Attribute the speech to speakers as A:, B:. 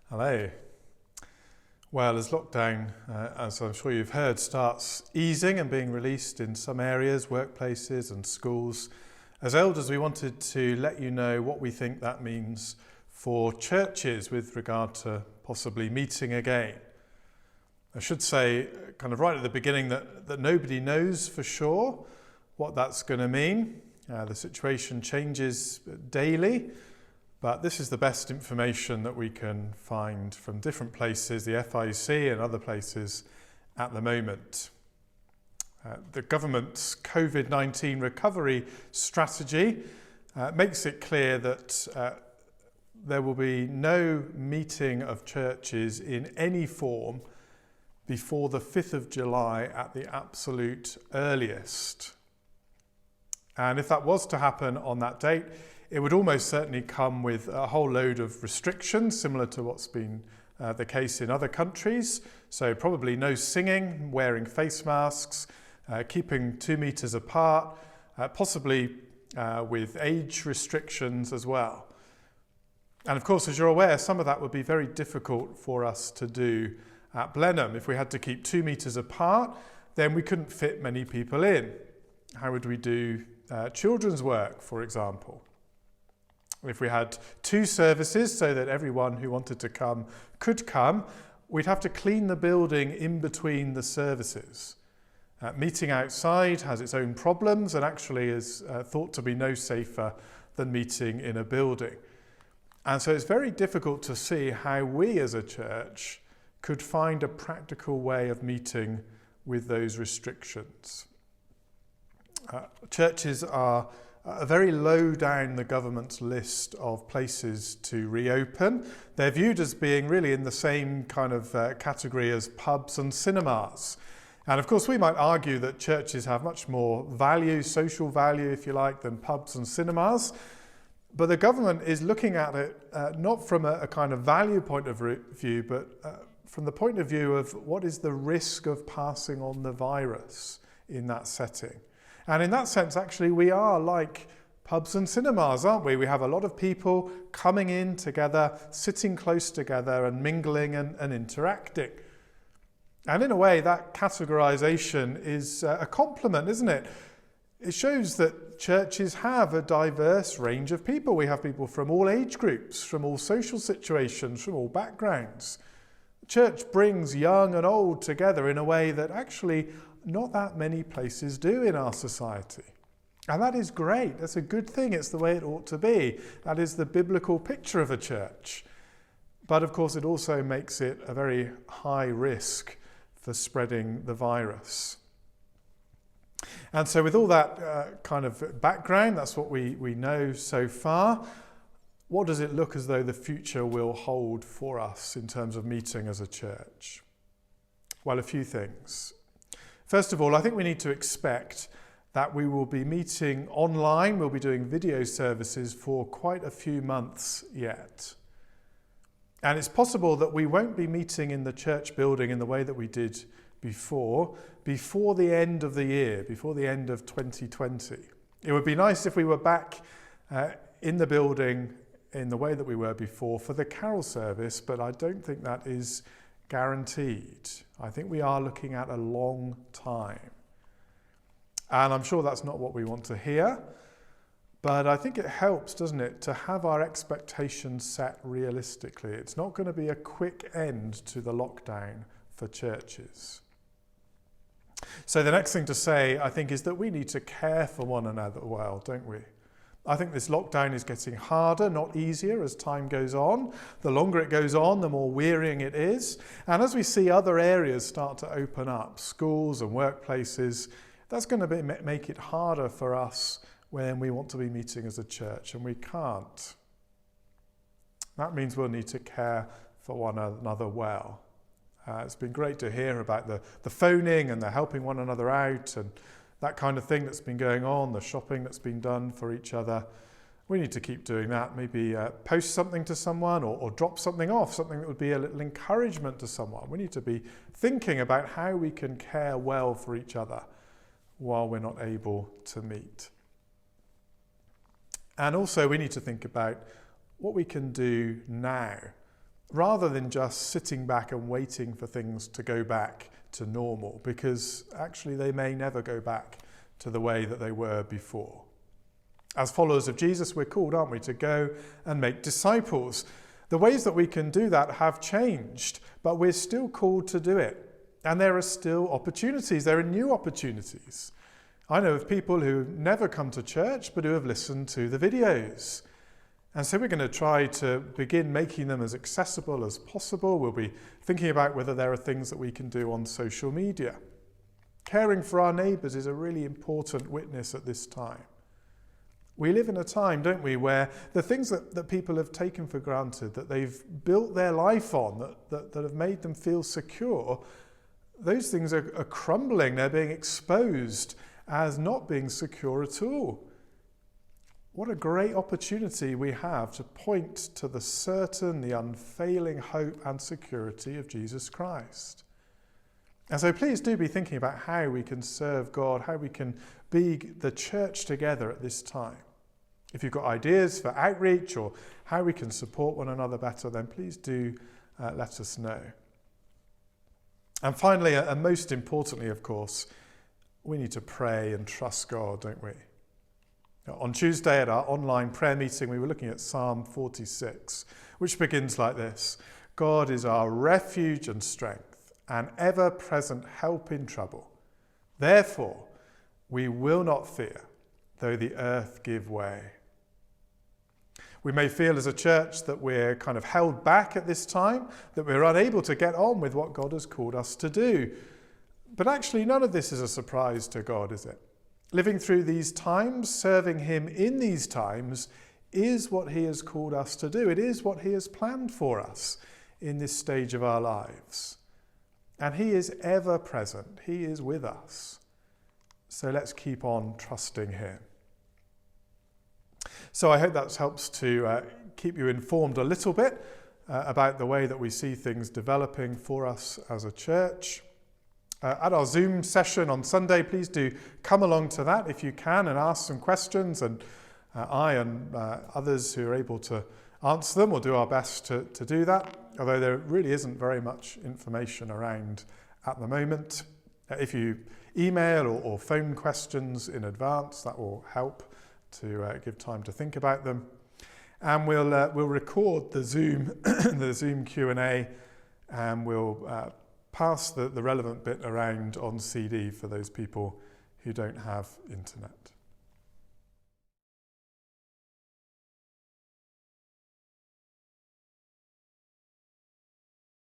A: Hello. Well, as lockdown, as I'm sure you've heard, starts easing and being released in some areas, workplaces and schools, as elders we wanted to let you know what we think that means for churches with regard to possibly meeting again. I should say, kind of right at the beginning, that nobody knows for sure what that's going to mean. The situation changes daily. But this is the best information that we can find from different places, the FIC and other places at the moment. The government's COVID-19 recovery strategy makes it clear that there will be no meeting of churches in any form before the 5th of July at the absolute earliest. And if that was to happen on that date, it would almost certainly come with a whole load of restrictions, similar to what's been the case in other countries. So probably no singing, wearing face masks, keeping 2 meters apart, possibly with age restrictions as well. And of course, as you're aware, some of that would be very difficult for us to do at Blenheim. If we had to keep 2 meters apart, then we couldn't fit many people in. How would we do children's work, for example? If we had 2 services so that everyone who wanted to come could come, we'd have to clean the building in between the services. Meeting outside has its own problems and actually is thought to be no safer than meeting in a building. And so it's very difficult to see how we as a church could find a practical way of meeting with those restrictions. Churches are very low down the government's list of places to reopen. They're viewed as being really in the same kind of category as pubs and cinemas. And of course we might argue that churches have much more value, social value if you like, than pubs and cinemas. But the government is looking at it not from a kind of value point of view, but from the point of view of what is the risk of passing on the virus in that setting. And in that sense, actually, we are like pubs and cinemas, aren't we? We have a lot of people coming in together, sitting close together and mingling and interacting. And in a way, that categorization is a compliment, isn't it? It shows that churches have a diverse range of people. We have people from all age groups, from all social situations, from all backgrounds. Church brings young and old together in a way that actually not that many places do in our society. And that is great. That's a good thing. It's the way it ought to be. That is the biblical picture of a church. But of course, it also makes it a very high risk for spreading the virus. And so with all that kind of background, that's what we know so far. What does it look as though the future will hold for us in terms of meeting as a church? Well, a few things. First of all, I think we need to expect that we will be meeting online, we'll be doing video services for quite a few months yet. And it's possible that we won't be meeting in the church building in the way that we did before the end of the year, before the end of 2020. It would be nice if we were back in the building in the way that we were before for the carol service, but I don't think that is guaranteed. I think we are looking at a long time. And I'm sure that's not what we want to hear, but I think it helps, doesn't it, to have our expectations set realistically. It's not going to be a quick end to the lockdown for churches. So the next thing to say, I think, is that we need to care for one another well, don't we? I think this lockdown is getting harder, not easier, as time goes on. The longer it goes on, the more wearying it is. And as we see other areas start to open up, schools and workplaces, that's going to make it harder for us when we want to be meeting as a church, and we can't. That means we'll need to care for one another well. It's been great to hear about the phoning and the helping one another out and that kind of thing that's been going on, the shopping that's been done for each other. We need to keep doing that. Maybe post something to someone or drop something off, something that would be a little encouragement to someone. We need to be thinking about how we can care well for each other while we're not able to meet. And also we need to think about what we can do now rather than just sitting back and waiting for things to go back to normal, because actually they may never go back to the way that they were before. As followers of Jesus, we're called, aren't we, to go and make disciples. The ways that we can do that have changed, but we're still called to do it. And there are still opportunities. There are new opportunities. I know of people who never come to church, but who have listened to the videos. And so we're going to try to begin making them as accessible as possible. We'll be thinking about whether there are things that we can do on social media. Caring for our neighbours is a really important witness at this time. We live in a time, don't we, where the things that people have taken for granted, that they've built their life on, that have made them feel secure, those things are crumbling. They're being exposed as not being secure at all. What a great opportunity we have to point to the certain, the unfailing hope and security of Jesus Christ. And so please do be thinking about how we can serve God, how we can be the church together at this time. If you've got ideas for outreach or how we can support one another better, then please do let us know. And finally, and most importantly, of course, we need to pray and trust God, don't we? On Tuesday at our online prayer meeting, we were looking at Psalm 46, which begins like this: God is our refuge and strength, an ever-present help in trouble. Therefore, we will not fear, though the earth give way. We may feel as a church that we're kind of held back at this time, that we're unable to get on with what God has called us to do. But actually, none of this is a surprise to God, is it? Living through these times, serving him in these times, is what he has called us to do. It is what he has planned for us in this stage of our lives. And he is ever present. He is with us. So let's keep on trusting him. So I hope that helps to keep you informed a little bit about the way that we see things developing for us as a church. At our Zoom session on Sunday, please do come along to that if you can and ask some questions, and I and others who are able to answer them will do our best to do that, although there really isn't very much information around at the moment. If you email or phone questions in advance, that will help to give time to think about them. And we'll record the Zoom the Zoom Q&A, and we'll pass the relevant bit around on CD for those people who don't have internet.